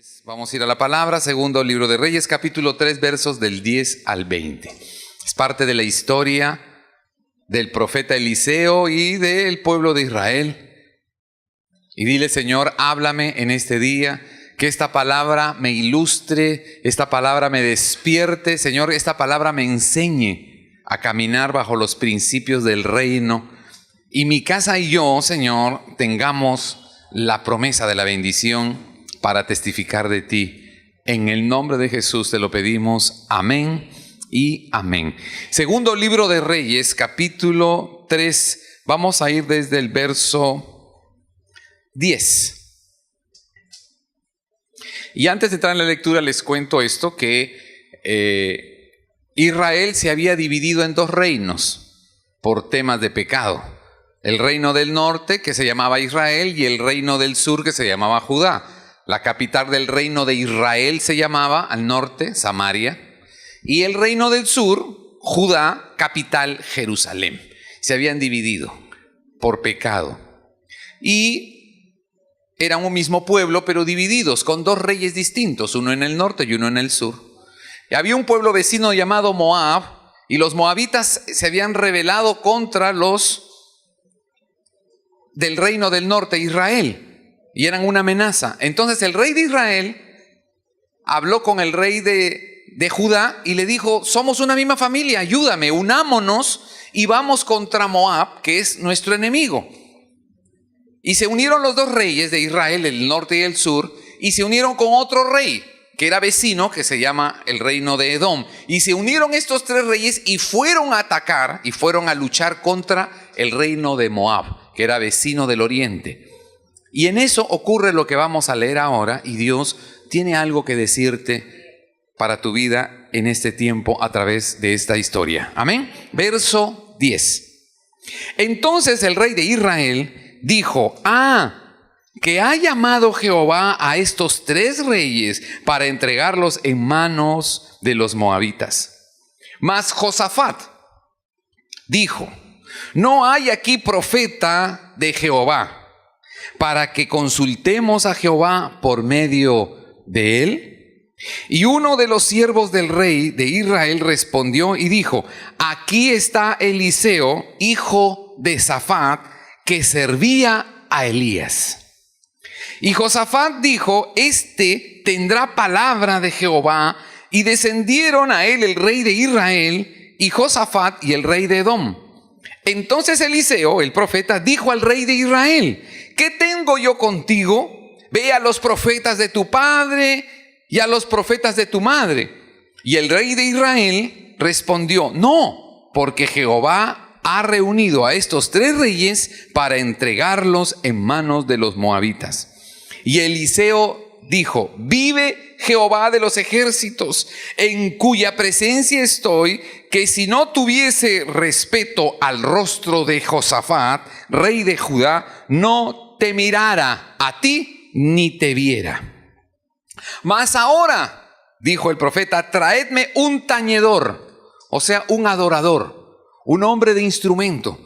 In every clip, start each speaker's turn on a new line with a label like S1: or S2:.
S1: Reyes. Vamos a ir a la palabra, segundo libro de Reyes, capítulo 3, versos del 10 al 20. Es parte de la historia del profeta Eliseo y del pueblo de Israel. Y dile: Señor, háblame en este día, que esta palabra me ilustre, esta palabra me despierte, Señor, esta palabra me enseñe a caminar bajo los principios del reino. Y mi casa y yo, Señor, tengamos la promesa de la bendición para testificar de ti. En el nombre de Jesús te lo pedimos. Amén y amén. Segundo libro de Reyes, capítulo 3. Vamos a ir desde el verso 10. Y antes de entrar en la lectura les cuento esto, que Israel se había dividido en dos reinos por temas de pecado. El reino del norte, que se llamaba Israel, y el reino del sur, que se llamaba Judá. La capital del reino de Israel se llamaba, al norte, Samaria, y el reino del sur, Judá, capital, Jerusalén. Se habían dividido por pecado. Y eran un mismo pueblo, pero divididos, con dos reyes distintos, uno en el norte y uno en el sur. Y había un pueblo vecino llamado Moab, y los moabitas se habían rebelado contra los del reino del norte, Israel, y eran una amenaza. Entonces el rey de Israel habló con el rey de Judá y le dijo: somos una misma familia, ayúdame, unámonos y vamos contra Moab, que es nuestro enemigo. Y se unieron los dos reyes de Israel, el norte y el sur, y se unieron con otro rey que era vecino, que se llama el reino de Edom. Y se unieron estos tres reyes y fueron a atacar y fueron a luchar contra el reino de Moab, que era vecino del oriente. Y en eso ocurre lo que vamos a leer ahora, y Dios tiene algo que decirte para tu vida en este tiempo a través de esta historia. Amén. Verso 10. Entonces el rey de Israel dijo: que ha llamado Jehová a estos tres reyes para entregarlos en manos de los moabitas. Mas Josafat dijo: no hay aquí profeta de Jehová para que consultemos a Jehová por medio de él. Y uno de los siervos del rey de Israel respondió y dijo: aquí está Eliseo, hijo de Safat, que servía a Elías. Y Josafat dijo: este tendrá palabra de Jehová. Y descendieron a él el rey de Israel y Josafat y el rey de Edom. Entonces Eliseo, el profeta, dijo al rey de Israel: ¿qué tengo yo contigo? Ve a los profetas de tu padre y a los profetas de tu madre. Y el rey de Israel respondió: no, porque Jehová ha reunido a estos tres reyes para entregarlos en manos de los moabitas. Y Eliseo dijo: vive Jehová de los ejércitos, en cuya presencia estoy, que si no tuviese respeto al rostro de Josafat, rey de Judá, no te mirara a ti ni te viera. Mas ahora, dijo el profeta, traedme un tañedor, o sea, un adorador, un hombre de instrumento,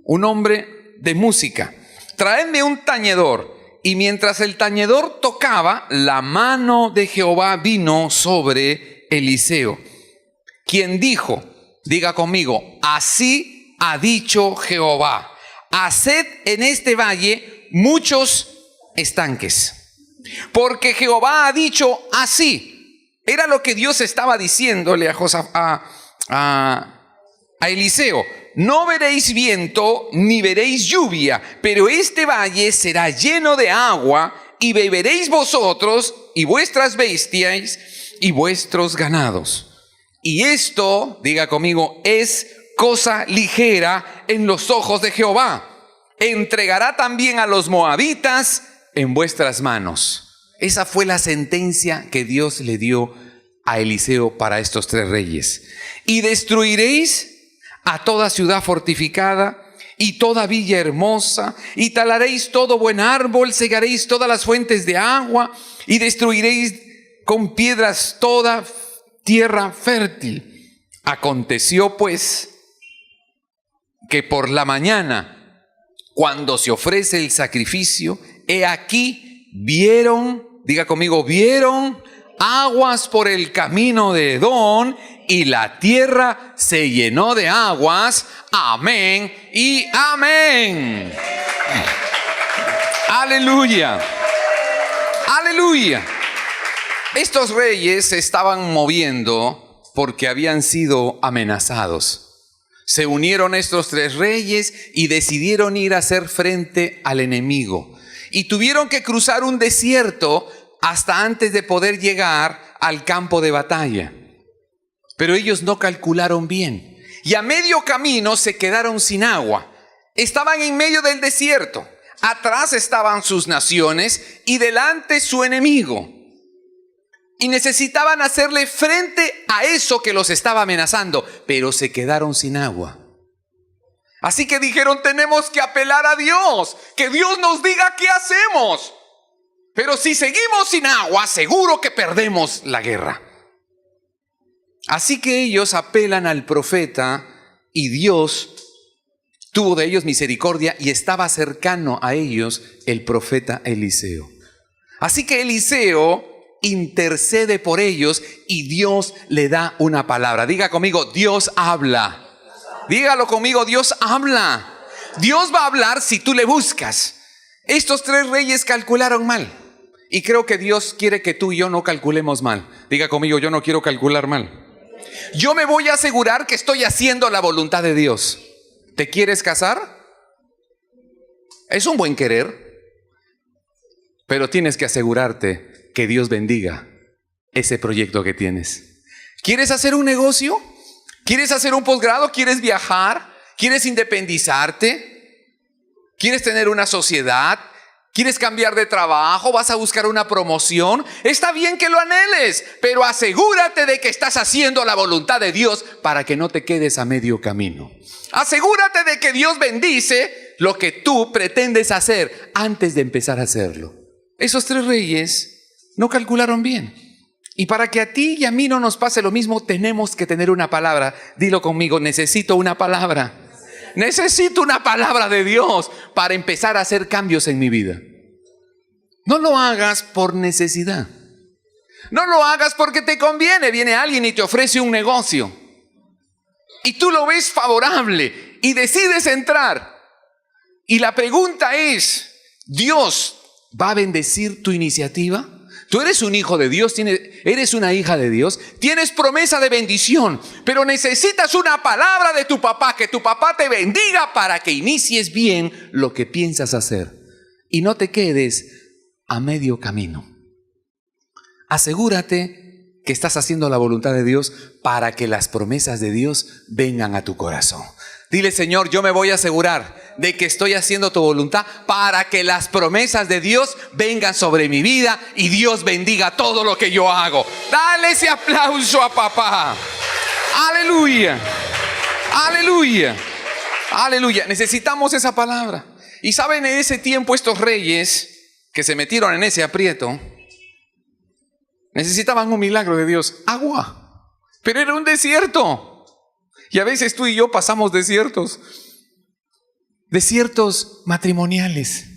S1: un hombre de música. Traedme un tañedor. Y mientras el tañedor tocaba, la mano de Jehová vino sobre Eliseo, quien dijo, diga conmigo: así ha dicho Jehová, haced en este valle muchos estanques. Porque Jehová ha dicho así. Era lo que Dios estaba diciéndole a Eliseo: no veréis viento ni veréis lluvia, pero este valle será lleno de agua, y beberéis vosotros y vuestras bestias y vuestros ganados. Y esto, diga conmigo, es cosa ligera en los ojos de Jehová. Entregará también a los moabitas en vuestras manos. Esa fue la sentencia que Dios le dio a Eliseo para estos tres reyes. Y destruiréis a toda ciudad fortificada y toda villa hermosa, y talaréis todo buen árbol, cegaréis todas las fuentes de agua, y destruiréis con piedras toda tierra fértil. Aconteció pues que por la mañana, cuando se ofrece el sacrificio, he aquí vieron Diga conmigo, vieron aguas por el camino de Edom y la tierra se llenó de aguas. Amén y amén. Aleluya. Aleluya. Estos reyes se estaban moviendo porque habían sido amenazados. Se unieron estos 3 reyes y decidieron ir a hacer frente al enemigo. Y tuvieron que cruzar un desierto hasta antes de poder llegar al campo de batalla. Pero ellos no calcularon bien. Y a medio camino se quedaron sin agua. Estaban en medio del desierto. Atrás estaban sus naciones y delante su enemigo. Y necesitaban hacerle frente a eso que los estaba amenazando, pero se quedaron sin agua. Así que dijeron, tenemos que apelar a Dios, que Dios nos diga qué hacemos. Pero si seguimos sin agua, seguro que perdemos la guerra. Así que ellos apelan al profeta y Dios tuvo de ellos misericordia y estaba cercano a ellos el profeta Eliseo. Así que Eliseo intercede por ellos y Dios le da una palabra. Diga conmigo, Dios habla. Dígalo conmigo, Dios habla. Dios va a hablar si tú le buscas. Estos 3 reyes calcularon mal. Y creo que Dios quiere que tú y yo no calculemos mal. Diga conmigo, yo no quiero calcular mal. Yo me voy a asegurar que estoy haciendo la voluntad de Dios. ¿Te quieres casar? Es un buen querer. Pero tienes que asegurarte que Dios bendiga ese proyecto que tienes. ¿Quieres hacer un negocio? ¿Quieres hacer un posgrado? ¿Quieres viajar? ¿Quieres independizarte? ¿Quieres tener una sociedad? ¿Quieres cambiar de trabajo? ¿Vas a buscar una promoción? Está bien que lo anheles, pero asegúrate de que estás haciendo la voluntad de Dios para que no te quedes a medio camino. Asegúrate de que Dios bendice lo que tú pretendes hacer antes de empezar a hacerlo. Esos 3 reyes no calcularon bien. Y para que a ti y a mí no nos pase lo mismo, tenemos que tener una palabra. Dilo conmigo, necesito una palabra. Necesito una palabra de Dios para empezar a hacer cambios en mi vida. No lo hagas por necesidad. No lo hagas porque te conviene. Viene alguien y te ofrece un negocio. Y tú lo ves favorable y decides entrar. Y la pregunta es, ¿Dios va a bendecir tu iniciativa? Tú eres un hijo de Dios, eres una hija de Dios, tienes promesa de bendición, pero necesitas una palabra de tu papá, que tu papá te bendiga para que inicies bien lo que piensas hacer y no te quedes a medio camino. Asegúrate que estás haciendo la voluntad de Dios para que las promesas de Dios vengan a tu corazón. Dile, Señor, yo me voy a asegurar de que estoy haciendo tu voluntad para que las promesas de Dios vengan sobre mi vida y Dios bendiga todo lo que yo hago. Dale ese aplauso a papá. Aleluya. Aleluya. Aleluya. Necesitamos esa palabra. Y saben, en ese tiempo estos reyes que se metieron en ese aprieto necesitaban un milagro de Dios. Agua. Pero era un desierto. Y a veces tú y yo pasamos desiertos matrimoniales.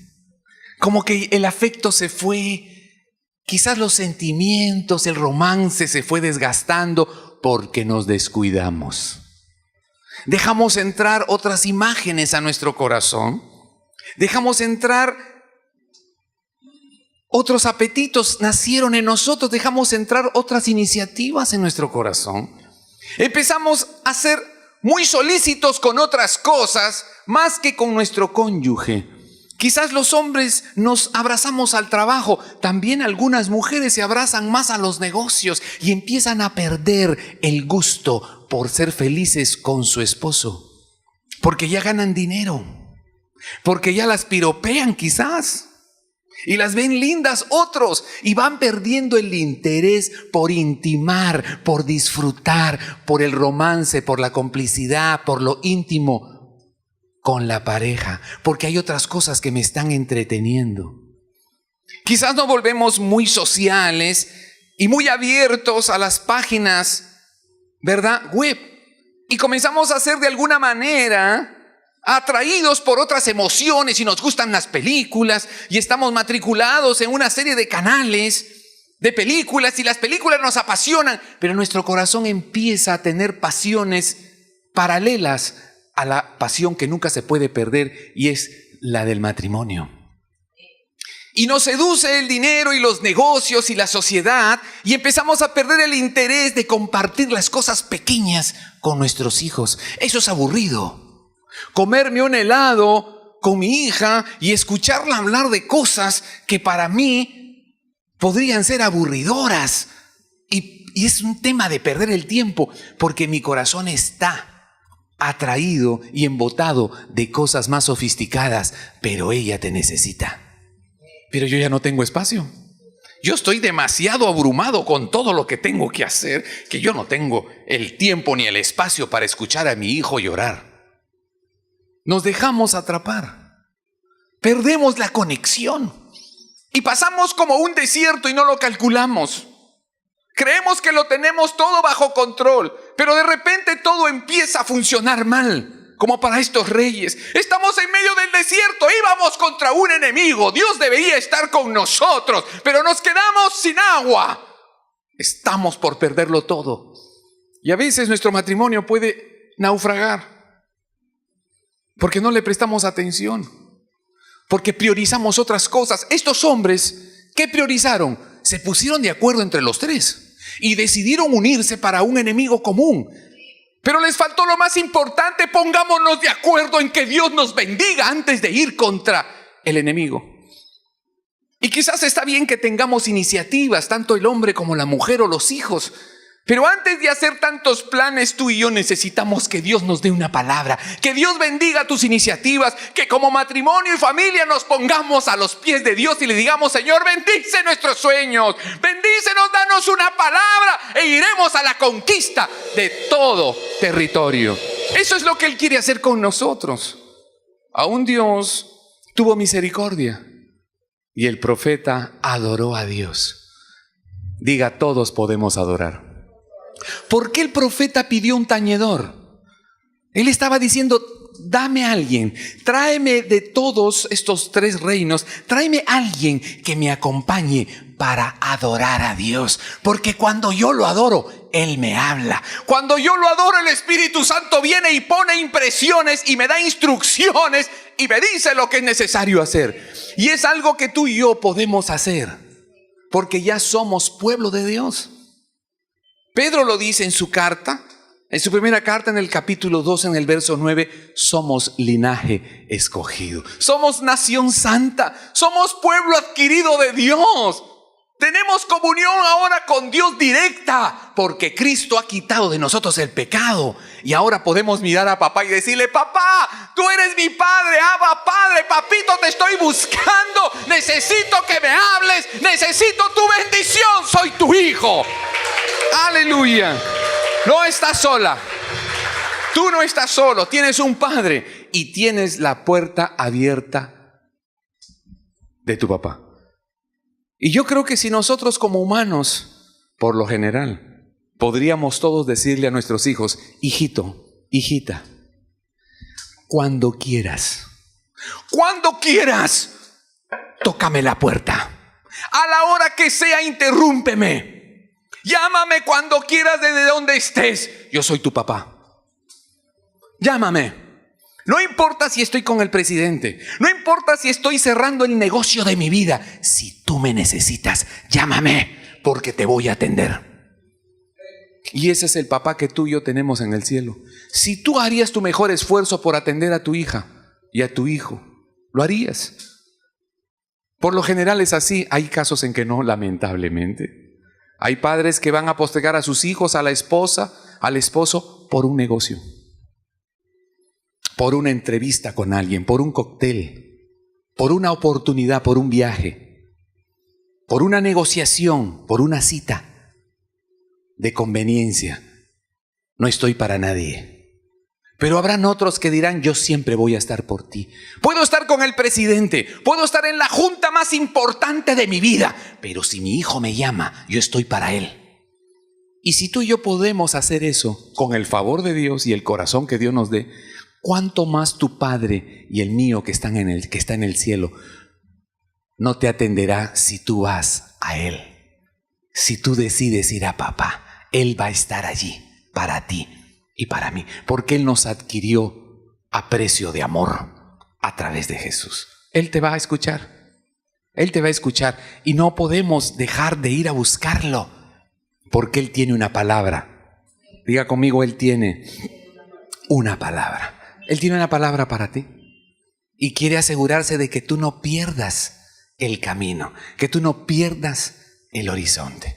S1: Como que el afecto se fue, quizás los sentimientos, el romance se fue desgastando porque nos descuidamos. Dejamos entrar otras imágenes a nuestro corazón. Dejamos entrar otros apetitos, nacieron en nosotros. Dejamos entrar otras iniciativas en nuestro corazón. Empezamos a ser muy solícitos con otras cosas más que con nuestro cónyuge. Quizás los hombres nos abrazamos al trabajo, también algunas mujeres se abrazan más a los negocios y empiezan a perder el gusto por ser felices con su esposo, porque ya ganan dinero, porque ya las piropean quizás. Y las ven lindas otros y van perdiendo el interés por intimar, por disfrutar, por el romance, por la complicidad, por lo íntimo con la pareja, porque hay otras cosas que me están entreteniendo. Quizás nos volvemos muy sociales y muy abiertos a las páginas, ¿verdad?, web, y comenzamos a hacer de alguna manera atraídos por otras emociones y nos gustan las películas y estamos matriculados en una serie de canales de películas y las películas nos apasionan, pero nuestro corazón empieza a tener pasiones paralelas a la pasión que nunca se puede perder, y es la del matrimonio. Y nos seduce el dinero y los negocios y la sociedad, y empezamos a perder el interés de compartir las cosas pequeñas con nuestros hijos. Eso es aburrido. Comerme un helado con mi hija y escucharla hablar de cosas que para mí podrían ser aburridoras. Y es un tema de perder el tiempo, porque mi corazón está atraído y embotado de cosas más sofisticadas, pero ella te necesita. Pero yo ya no tengo espacio. Yo estoy demasiado abrumado con todo lo que tengo que hacer, que yo no tengo el tiempo ni el espacio para escuchar a mi hijo llorar. Nos dejamos atrapar. Perdemos la conexión. Y pasamos como un desierto y no lo calculamos. Creemos que lo tenemos todo bajo control, pero de repente todo empieza a funcionar mal. Como para estos reyes. Estamos en medio del desierto, íbamos contra un enemigo. Dios debería estar con nosotros, pero nos quedamos sin agua. Estamos por perderlo todo. Y a veces nuestro matrimonio puede naufragar, porque no le prestamos atención, porque priorizamos otras cosas. Estos hombres, ¿qué priorizaron? Se pusieron de acuerdo entre los tres y decidieron unirse para un enemigo común. Pero les faltó lo más importante: pongámonos de acuerdo en que Dios nos bendiga antes de ir contra el enemigo. Y quizás está bien que tengamos iniciativas, tanto el hombre como la mujer o los hijos. Pero antes de hacer tantos planes, tú y yo necesitamos que Dios nos dé una palabra, que Dios bendiga tus iniciativas, que como matrimonio y familia nos pongamos a los pies de Dios y le digamos: Señor, bendice nuestros sueños, bendícenos, danos una palabra e iremos a la conquista de todo territorio. Eso es lo que Él quiere hacer con nosotros. Aún Dios tuvo misericordia y el profeta adoró a Dios. Diga: todos podemos adorar. ¿Por qué el profeta pidió un tañedor? Él estaba diciendo: dame a alguien, tráeme de todos estos tres reinos, tráeme a alguien que me acompañe para adorar a Dios. Porque cuando yo lo adoro, Él me habla. Cuando yo lo adoro, el Espíritu Santo viene y pone impresiones y me da instrucciones y me dice lo que es necesario hacer. Y es algo que tú y yo podemos hacer, porque ya somos pueblo de Dios. Pedro lo dice en su carta, en su primera carta, en el capítulo 2, en el verso 9, somos linaje escogido, somos nación santa, somos pueblo adquirido de Dios. Tenemos comunión ahora con Dios directa, porque Cristo ha quitado de nosotros el pecado. Y ahora podemos mirar a papá y decirle: papá, tú eres mi padre, Abba Padre, papito, te estoy buscando, necesito que me hables, necesito tu bendición, soy tu hijo. Aleluya. No estás sola. Tú no estás solo. Tienes un padre y tienes la puerta abierta de tu papá. Y yo creo que si nosotros como humanos, por lo general, podríamos todos decirle a nuestros hijos: hijito, hijita, cuando quieras, tócame la puerta. A la hora que sea, interrúmpeme. Llámame cuando quieras, desde donde estés. Yo soy tu papá. Llámame. No importa si estoy con el presidente. No importa si estoy cerrando el negocio de mi vida. Si tú me necesitas, llámame, porque te voy a atender. Y ese es el papá que tú y yo tenemos en el cielo. Si tú harías tu mejor esfuerzo por atender a tu hija y a tu hijo, lo harías. Por lo general es así. Hay casos en que no, lamentablemente. Hay padres que van a postergar a sus hijos, a la esposa, al esposo, por un negocio, por una entrevista con alguien, por un cóctel, por una oportunidad, por un viaje, por una negociación, por una cita de conveniencia. No estoy para nadie. Pero habrán otros que dirán: yo siempre voy a estar por ti. Puedo estar con el presidente, puedo estar en la junta más importante de mi vida, pero si mi hijo me llama, yo estoy para él. Y si tú y yo podemos hacer eso con el favor de Dios y el corazón que Dios nos dé, ¿cuánto más tu Padre y el mío que está en el cielo no te atenderá si tú vas a Él? Si tú decides ir a papá, Él va a estar allí para ti y para mí, porque Él nos adquirió a precio de amor a través de Jesús. Él te va a escuchar. Él te va a escuchar y no podemos dejar de ir a buscarlo, porque Él tiene una palabra. Diga conmigo, Él tiene una palabra. Él tiene una palabra para ti y quiere asegurarse de que tú no pierdas el camino, que tú no pierdas el horizonte.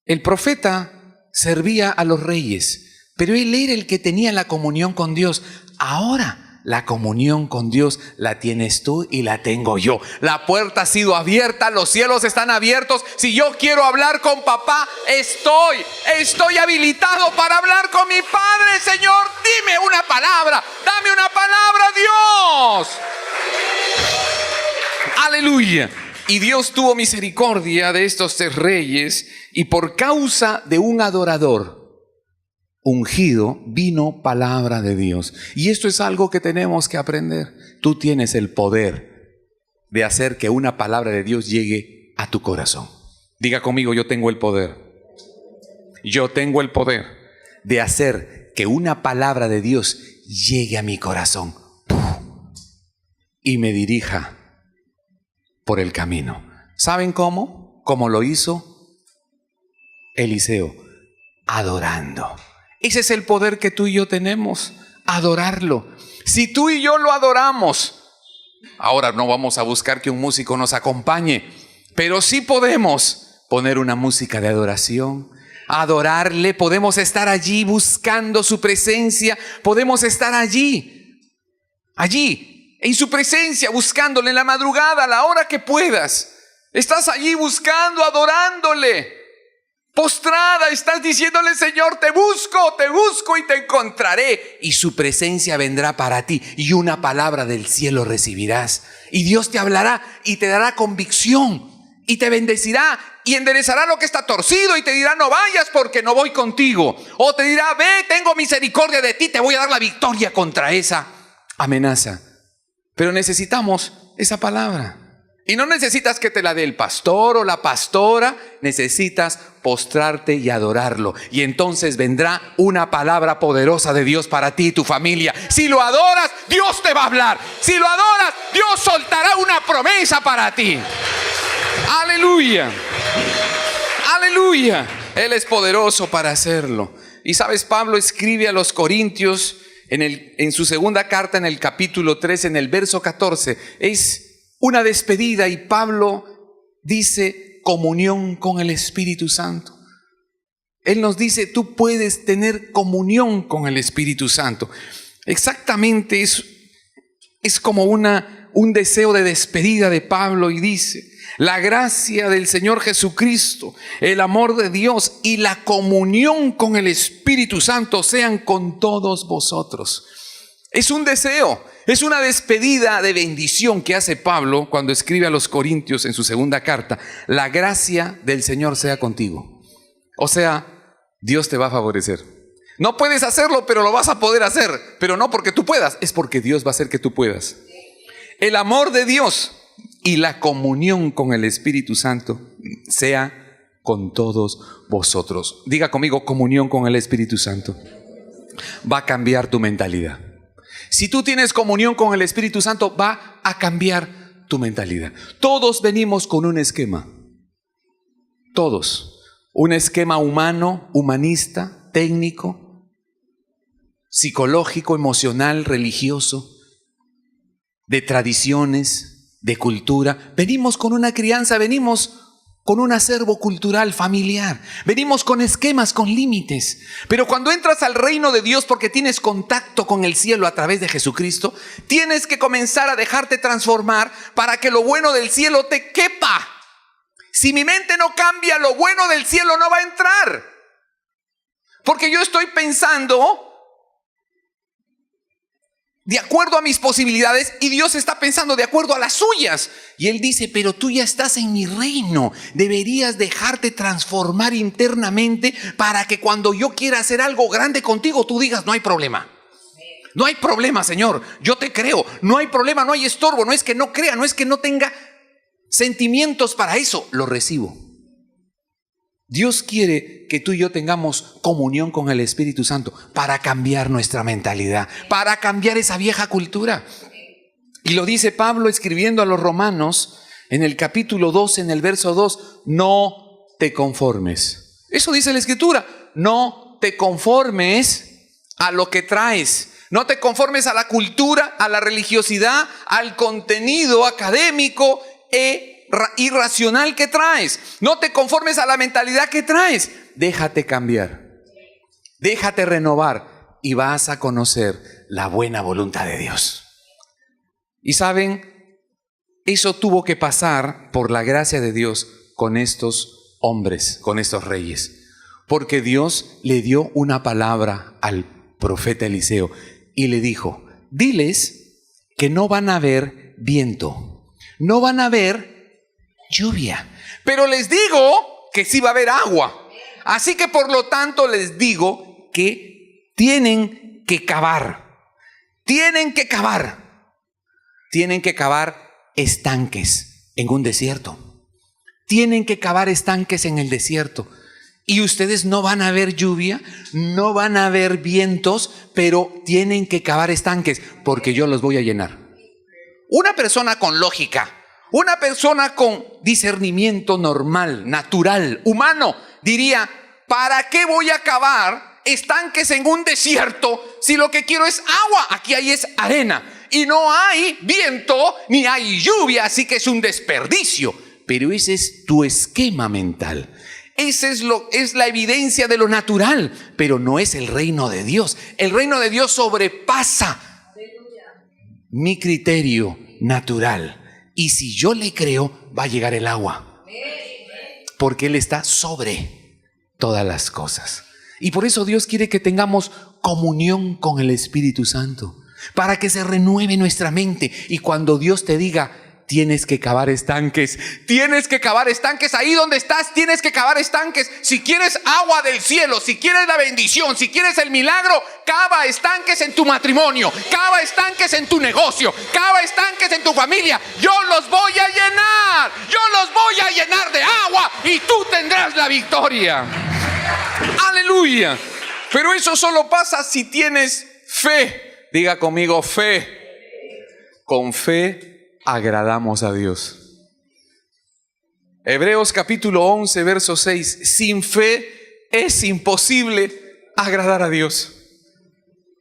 S1: El profeta servía a los reyes, pero él era el que tenía la comunión con Dios. Ahora la comunión con Dios la tienes tú y la tengo yo. La puerta ha sido abierta, los cielos están abiertos. Si yo quiero hablar con papá, estoy habilitado para hablar con mi Padre. Señor, dime una palabra, dame una palabra, Dios. Aleluya. Y Dios tuvo misericordia de estos 3 reyes, y por causa de un adorador ungido vino palabra de Dios. Y esto es algo que tenemos que aprender. Tú tienes el poder de hacer que una palabra de Dios llegue a tu corazón. Diga conmigo, yo tengo el poder. Yo tengo el poder de hacer que una palabra de Dios llegue a mi corazón y me dirija por el camino. ¿Saben cómo? Como lo hizo Eliseo, adorando. Ese es el poder que tú y yo tenemos, adorarlo. Si tú y yo lo adoramos, ahora no vamos a buscar que un músico nos acompañe, pero sí podemos poner una música de adoración, adorarle, podemos estar allí buscando su presencia, podemos estar allí, en su presencia, buscándole en la madrugada, a la hora que puedas. Estás allí buscando, adorándole. Postrada, estás diciéndole, Señor, te busco y te encontraré. Y su presencia vendrá para ti y una palabra del cielo recibirás. Y Dios te hablará y te dará convicción y te bendecirá y enderezará lo que está torcido y te dirá, no vayas porque no voy contigo. O te dirá, ve, tengo misericordia de ti, te voy a dar la victoria contra esa amenaza. Pero necesitamos esa palabra. Y no necesitas que te la dé el pastor o la pastora, necesitas postrarte y adorarlo. Y entonces vendrá una palabra poderosa de Dios para ti y tu familia. Si lo adoras, Dios te va a hablar. Si lo adoras, Dios soltará una promesa para ti. Aleluya. Aleluya. Él es poderoso para hacerlo. Y sabes, Pablo escribe a los Corintios en su segunda carta, en el capítulo 3, en el verso 14. Es una despedida y Pablo dice comunión con el Espíritu Santo. Él nos dice, tú puedes tener comunión con el Espíritu Santo. Exactamente es como un deseo de despedida de Pablo, y dice, la gracia del Señor Jesucristo, el amor de Dios y la comunión con el Espíritu Santo sean con todos vosotros. Es un deseo. Es una despedida de bendición que hace Pablo cuando escribe a los Corintios en su segunda carta. La gracia del Señor sea contigo. O sea, Dios te va a favorecer. No puedes hacerlo, pero lo vas a poder hacer. Pero no porque tú puedas, es porque Dios va a hacer que tú puedas. El amor de Dios y la comunión con el Espíritu Santo sea con todos vosotros. Diga conmigo, comunión con el Espíritu Santo. Va a cambiar tu mentalidad. Si tú tienes comunión con el Espíritu Santo, va a cambiar tu mentalidad. Todos venimos con un esquema. Todos. Un esquema humano, humanista, técnico, psicológico, emocional, religioso, de tradiciones, de cultura. Venimos con una crianza, venimos con un acervo cultural familiar. Venimos con esquemas, con límites. Pero cuando entras al reino de Dios, porque tienes contacto con el cielo a través de Jesucristo, tienes que comenzar a dejarte transformar para que lo bueno del cielo te quepa. Si mi mente no cambia, lo bueno del cielo no va a entrar. Porque yo estoy pensando de acuerdo a mis posibilidades y Dios está pensando de acuerdo a las suyas. Y Él dice, pero tú ya estás en mi reino. Deberías dejarte transformar internamente para que cuando yo quiera hacer algo grande contigo, tú digas, no hay problema. No hay problema, Señor, yo te creo. No hay problema, no hay estorbo. No es que no crea, no es que no tenga sentimientos para eso. Lo recibo. Dios quiere que tú y yo tengamos comunión con el Espíritu Santo para cambiar nuestra mentalidad, para cambiar esa vieja cultura. Y lo dice Pablo escribiendo a los romanos en el capítulo 2, en el verso 2, no te conformes. Eso dice la Escritura, no te conformes a lo que traes. No te conformes a la cultura, a la religiosidad, al contenido académico irracional que traes. No te conformes a la mentalidad que traes. Déjate cambiar. Déjate renovar y vas a conocer la buena voluntad de Dios. Y saben, eso tuvo que pasar por la gracia de Dios con estos hombres, con estos reyes. Porque Dios le dio una palabra al profeta Eliseo y le dijo, diles que no van a haber viento, no van a haber lluvia, pero les digo que sí va a haber agua. Así que por lo tanto les digo que tienen que cavar. Tienen que cavar. Tienen que cavar estanques en un desierto. Tienen que cavar estanques en el desierto. Y ustedes no van a ver lluvia, no van a ver vientos, pero tienen que cavar estanques porque yo los voy a llenar. Una persona con lógica, una persona con discernimiento normal, natural, humano, diría, ¿para qué voy a cavar estanques en un desierto si lo que quiero es agua? Aquí hay es arena y no hay viento ni hay lluvia, así que es un desperdicio. Pero ese es tu esquema mental. Esa es la evidencia de lo natural, pero no es el reino de Dios. El reino de Dios sobrepasa mi criterio natural. Y si yo le creo, va a llegar el agua. Porque Él está sobre todas las cosas. Y por eso Dios quiere que tengamos comunión con el Espíritu Santo. Para que se renueve nuestra mente. Y cuando Dios te diga, tienes que cavar estanques. Tienes que cavar estanques. Ahí donde estás, tienes que cavar estanques. Si quieres agua del cielo, si quieres la bendición, si quieres el milagro, cava estanques en tu matrimonio, cava estanques en tu negocio, cava estanques en tu familia. Yo los voy a llenar. Yo los voy a llenar de agua y tú tendrás la victoria. Aleluya. Pero eso solo pasa si tienes fe. Diga conmigo, fe. Con fe agradamos a Dios. Hebreos capítulo 11, verso 6. Sin fe es imposible agradar a Dios.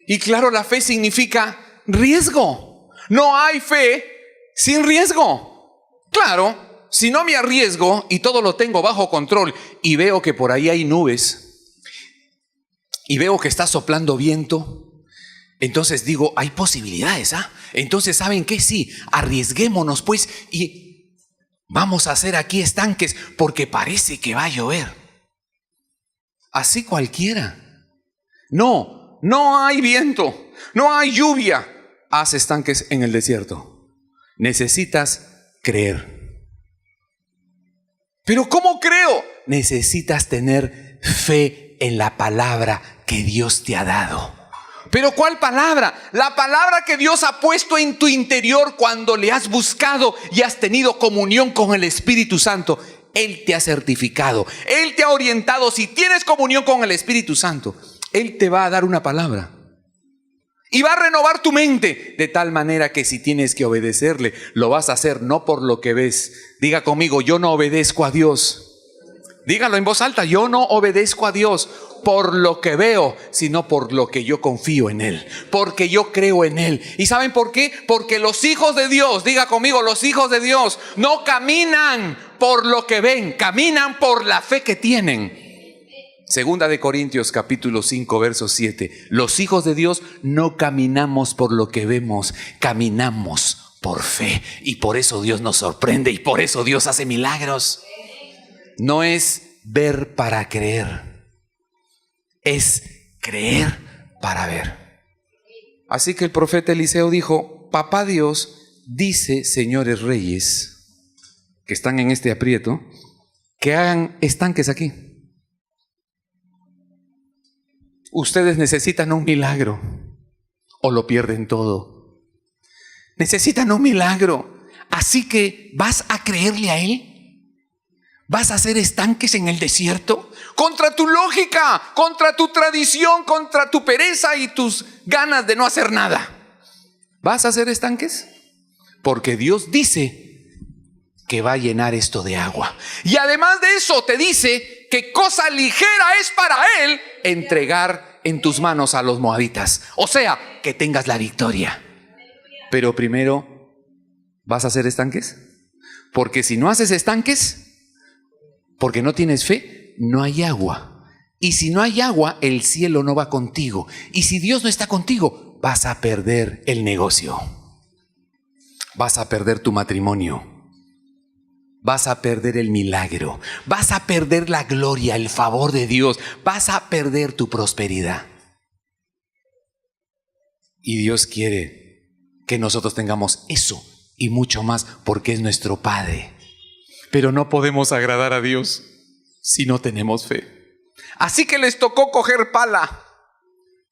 S1: Y claro, la fe significa riesgo. No hay fe sin riesgo. Claro, si no me arriesgo y todo lo tengo bajo control y veo que por ahí hay nubes y veo que está soplando viento, entonces digo, hay posibilidades, Entonces, ¿saben qué? Sí, arriesguémonos pues y vamos a hacer aquí estanques porque parece que va a llover. Así cualquiera. No hay viento, no hay lluvia. Haz estanques en el desierto. Necesitas creer. ¿Pero cómo creo? Necesitas tener fe en la palabra que Dios te ha dado. ¿Pero cuál palabra? La palabra que Dios ha puesto en tu interior cuando le has buscado y has tenido comunión con el Espíritu Santo. Él te ha certificado, Él te ha orientado. Si tienes comunión con el Espíritu Santo, Él te va a dar una palabra. Y va a renovar tu mente de tal manera que si tienes que obedecerle, lo vas a hacer no por lo que ves. Diga conmigo, yo no obedezco a Dios. Dígalo en voz alta, yo no obedezco a Dios por lo que veo, sino por lo que yo confío en Él, porque yo creo en Él. ¿Y saben por qué? Porque los hijos de Dios, diga conmigo, los hijos de Dios no caminan por lo que ven, caminan por la fe que tienen. Segunda de Corintios capítulo 5 verso 7. Los hijos de Dios no caminamos por lo que vemos, caminamos por fe. Y por eso Dios nos sorprende y por eso Dios hace milagros. No es ver para creer, es creer para ver. Así que el profeta Eliseo dijo, Papá Dios dice, señores reyes que están en este aprieto, que hagan estanques aquí. Ustedes necesitan un milagro. o lo pierden todo. Necesitan un milagro. Así que, ¿vas a creerle a Él? ¿Vas a hacer estanques en el desierto? Contra tu lógica, contra tu tradición, contra tu pereza y tus ganas de no hacer nada. ¿Vas a hacer estanques? Porque Dios dice que va a llenar esto de agua. Y además de eso te dice que cosa ligera es para Él entregar en tus manos a los moabitas. O sea, que tengas la victoria. Pero primero, ¿vas a hacer estanques? Porque si no haces estanques, porque no tienes fe, no hay agua. Y si no hay agua, el cielo no va contigo. Y si Dios no está contigo, vas a perder el negocio. Vas a perder tu matrimonio. Vas a perder el milagro. Vas a perder la gloria, el favor de Dios. Vas a perder tu prosperidad. Y Dios quiere que nosotros tengamos eso y mucho más, porque es nuestro Padre. Pero no podemos agradar a Dios si no tenemos fe. Así que les tocó coger pala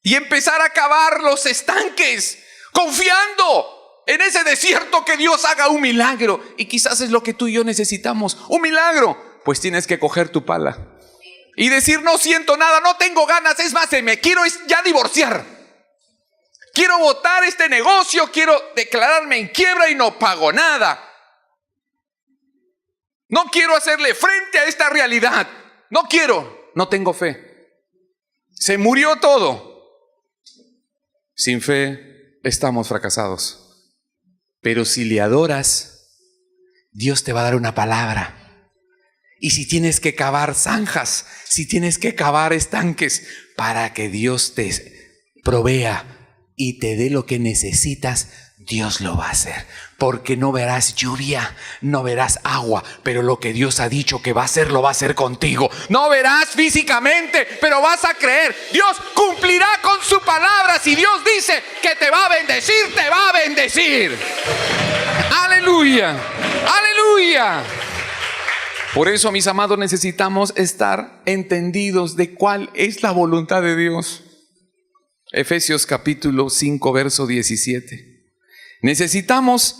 S1: y empezar a cavar los estanques, confiando en ese desierto que Dios haga un milagro. Y quizás es lo que tú y yo necesitamos, un milagro. Pues tienes que coger tu pala y decir: no siento nada, no tengo ganas, es más, me quiero ya divorciar. Quiero botar este negocio, quiero declararme en quiebra y no pago nada. No quiero hacerle frente a esta realidad. No quiero, no tengo fe. Se murió todo. Sin fe estamos fracasados. Pero si le adoras, Dios te va a dar una palabra. Y si tienes que cavar zanjas, si tienes que cavar estanques, para que Dios te provea y te dé lo que necesitas, Dios lo va a hacer. Porque no verás lluvia, no verás agua, pero lo que Dios ha dicho que va a hacer, lo va a hacer contigo. No verás físicamente, pero vas a creer. Dios cumplirá con su palabra. Si Dios dice que te va a bendecir, te va a bendecir. Aleluya, aleluya. Por eso, mis amados, necesitamos estar entendidos de cuál es la voluntad de Dios. Efesios capítulo 5, verso 17. Necesitamos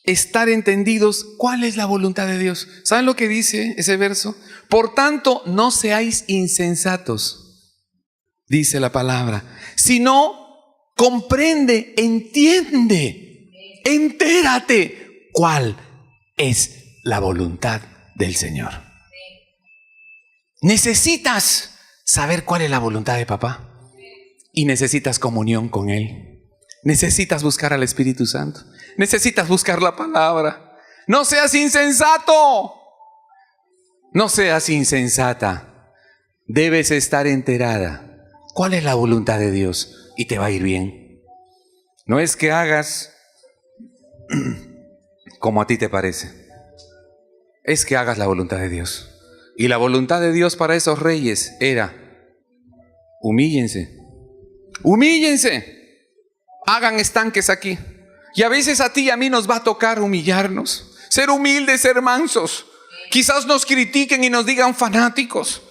S1: estar entendidos cuál es la voluntad de Dios. ¿Saben lo que dice ese verso? Por tanto, no seáis insensatos, dice la palabra, sino comprende, entiende, entérate cuál es la voluntad del Señor. Necesitas saber cuál es la voluntad de papá y necesitas comunión con Él. Necesitas buscar al Espíritu Santo. Necesitas buscar la palabra. No seas insensato. No seas insensata. Debes estar enterada. ¿Cuál es la voluntad de Dios? Y te va a ir bien. No es que hagas como a ti te parece. Es que hagas la voluntad de Dios. Y la voluntad de Dios para esos reyes era: humíllense. Humíllense. Hagan estanques aquí. Y a veces a ti y a mí nos va a tocar humillarnos, ser humildes, ser mansos. Quizás nos critiquen y nos digan fanáticos.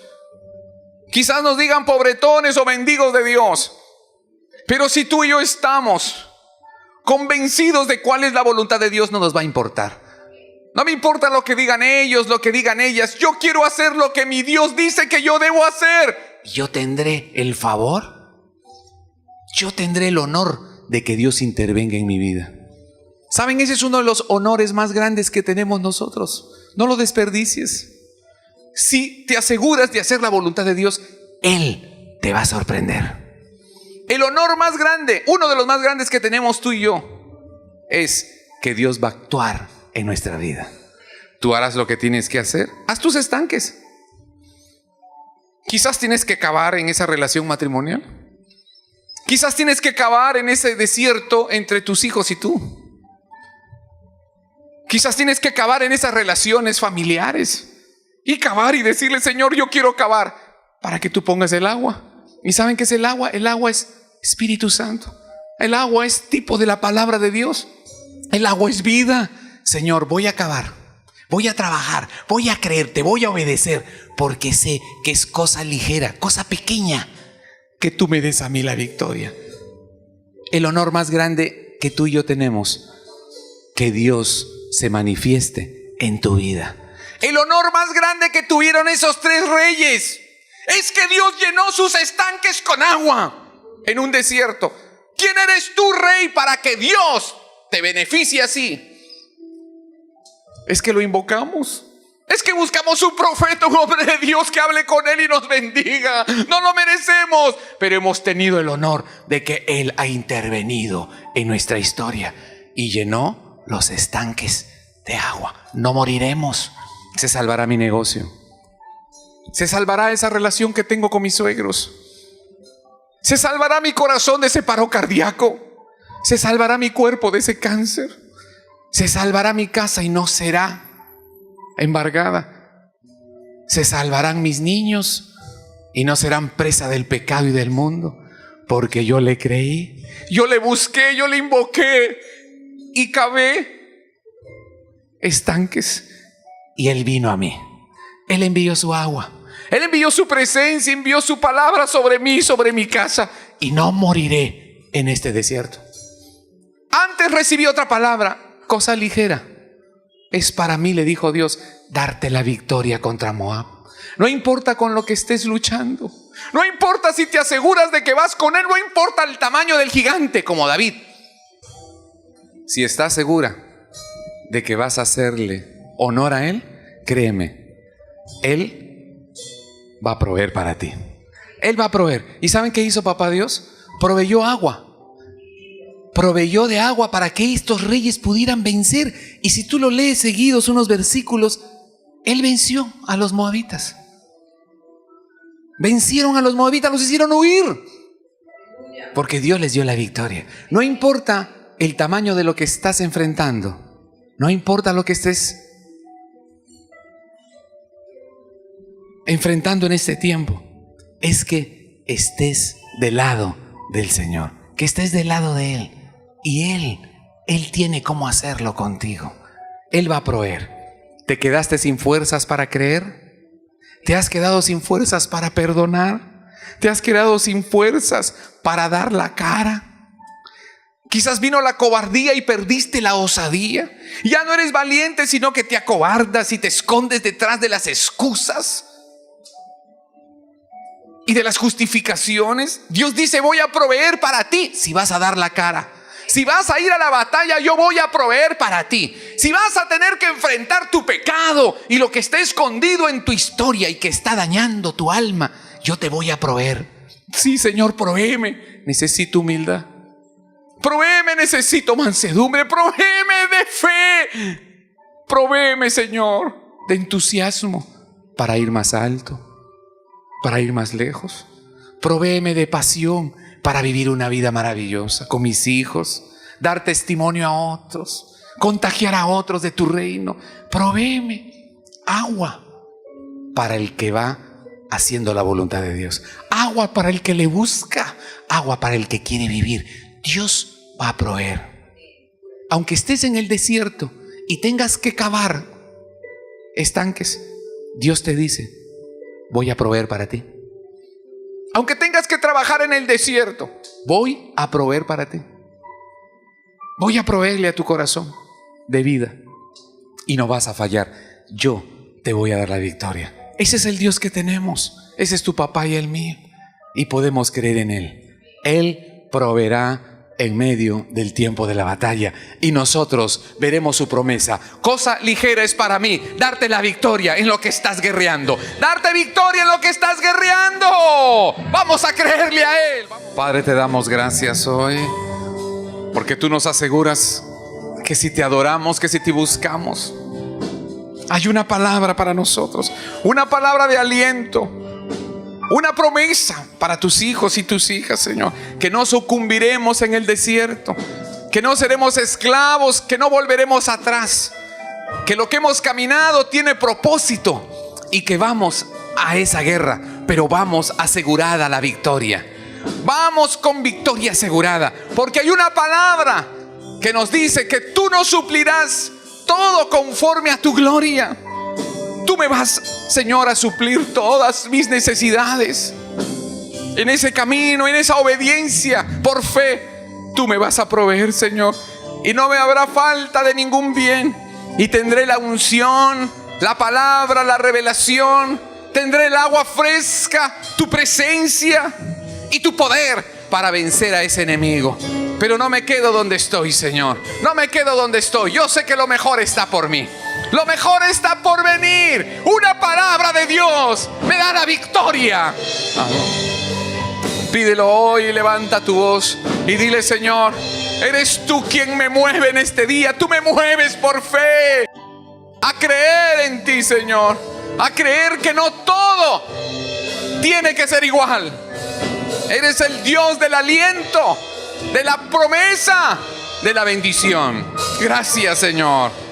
S1: Quizás nos digan pobretones o mendigos de Dios. Pero si tú y yo estamos convencidos de cuál es la voluntad de Dios, no nos va a importar. No me importa lo que digan ellos, lo que digan ellas. Yo quiero hacer lo que mi Dios dice que yo debo hacer. Yo tendré el favor, yo tendré el honor de que Dios intervenga en mi vida. ¿Saben? Ese es uno de los honores más grandes que tenemos nosotros. No lo desperdicies. Si te aseguras de hacer la voluntad de Dios, Él te va a sorprender. El honor más grande, uno de los más grandes que tenemos tú y yo, es que Dios va a actuar en nuestra vida. Tú harás lo que tienes que hacer. Haz tus estanques. Quizás tienes que cavar en esa relación matrimonial. Quizás tienes que cavar en ese desierto entre tus hijos y tú. Quizás tienes que cavar en esas relaciones familiares. Y cavar y decirle: Señor, yo quiero cavar, para que tú pongas el agua. ¿Y saben qué es el agua? El agua es Espíritu Santo. El agua es tipo de la palabra de Dios. El agua es vida. Señor, voy a cavar, voy a trabajar, voy a creerte, voy a obedecer, porque sé que es cosa ligera, cosa pequeña, que tú me des a mí la victoria. El honor más grande que tú y yo tenemos, que Dios se manifieste en tu vida. El honor más grande que tuvieron esos 3 reyes es que Dios llenó sus estanques con agua en un desierto. ¿Quién eres tú, rey, para que Dios te beneficie así? Es que lo invocamos. Es que buscamos un profeta, un hombre de Dios que hable con Él y nos bendiga. No lo merecemos, pero hemos tenido el honor de que Él ha intervenido en nuestra historia y llenó los estanques de agua. No moriremos. Se salvará mi negocio. Se salvará esa relación que tengo con mis suegros. Se salvará mi corazón de ese paro cardíaco. Se salvará mi cuerpo de ese cáncer. Se salvará mi casa y no será embargada. Se salvarán mis niños y no serán presa del pecado y del mundo, porque yo le creí, yo le busqué, yo le invoqué y cavé estanques y Él vino a mí. Él envió su agua, Él envió su presencia, envió su palabra sobre mí, sobre mi casa, y no moriré en este desierto. Antes recibí otra palabra, cosa ligera. Es para mí, le dijo Dios, darte la victoria contra Moab. No importa con lo que estés luchando. No importa si te aseguras de que vas con Él. No importa el tamaño del gigante, como David. Si estás segura de que vas a hacerle honor a Él, créeme, Él va a proveer para ti. Él va a proveer. ¿Y saben qué hizo papá Dios? Proveyó agua. Proveyó de agua para que estos reyes pudieran vencer. Y si tú lo lees seguidos unos versículos, Él venció a los moabitas. Vencieron a los moabitas, los hicieron huir, porque Dios les dio la victoria. No importa el tamaño de lo que estás enfrentando, no importa lo que estés enfrentando en este tiempo, es que estés del lado del Señor, que estés del lado de Él. Y Él tiene cómo hacerlo contigo. Él va a proveer. ¿Te quedaste sin fuerzas para creer? ¿Te has quedado sin fuerzas para perdonar? ¿Te has quedado sin fuerzas para dar la cara? Quizás vino la cobardía y perdiste la osadía. Ya no eres valiente, sino que te acobardas y te escondes detrás de las excusas y de las justificaciones. Dios dice, voy a proveer para ti si vas a dar la cara. Si vas a ir a la batalla, yo voy a proveer para ti. Si vas a tener que enfrentar tu pecado y lo que está escondido en tu historia y que está dañando tu alma, yo te voy a proveer. Sí, Señor, provéeme. Necesito humildad. Provéeme, necesito mansedumbre. Provéeme de fe. Provéeme, Señor, de entusiasmo para ir más alto, para ir más lejos. Provéeme de pasión para vivir una vida maravillosa con mis hijos, dar testimonio a otros, contagiar a otros de tu reino. Provéeme agua para el que va haciendo la voluntad de Dios, agua para el que le busca, agua para el que quiere vivir. Dios va a proveer. Aunque estés en el desierto y tengas que cavar estanques, Dios te dice, voy a proveer para ti. Aunque tengas que trabajar en el desierto, voy a proveer para ti. Voy a proveerle a tu corazón de vida y no vas a fallar. Yo te voy a dar la victoria. Ese es el Dios que tenemos. Ese es tu papá y el mío. Y podemos creer en Él. Él proveerá en medio del tiempo de la batalla y nosotros veremos su promesa. Cosa ligera es para mí darte la victoria en lo que estás guerreando. Darte victoria en lo que estás guerreando. Vamos a creerle a Él. Padre, te damos gracias hoy porque tú nos aseguras que si te adoramos, que si te buscamos, hay una palabra para nosotros, una palabra de aliento, una promesa para tus hijos y tus hijas, Señor. Que no sucumbiremos en el desierto, que no seremos esclavos, que no volveremos atrás, que lo que hemos caminado tiene propósito y que vamos a esa guerra, pero vamos asegurada la victoria. Vamos con victoria asegurada, porque hay una palabra que nos dice que tú nos suplirás todo conforme a tu gloria. Tú me vas, Señor, a suplir todas mis necesidades. en ese camino, en esa obediencia, por fe, tú me vas a proveer, Señor. Y no me habrá falta de ningún bien. Y tendré la unción, la palabra, la revelación. Tendré el agua fresca, tu presencia y tu poder para vencer a ese enemigo. Pero no me quedo donde estoy, Señor. No me quedo donde estoy. Yo sé que lo mejor está por mí. Lo mejor está por venir. Una palabra de Dios me da la victoria. Pídelo hoy, levanta tu voz y dile: Señor, eres tú quien me mueve en este día. Tú me mueves por fe a creer en ti, Señor. A creer que no todo tiene que ser igual. Eres el Dios del aliento, de la promesa, de la bendición. Gracias, Señor.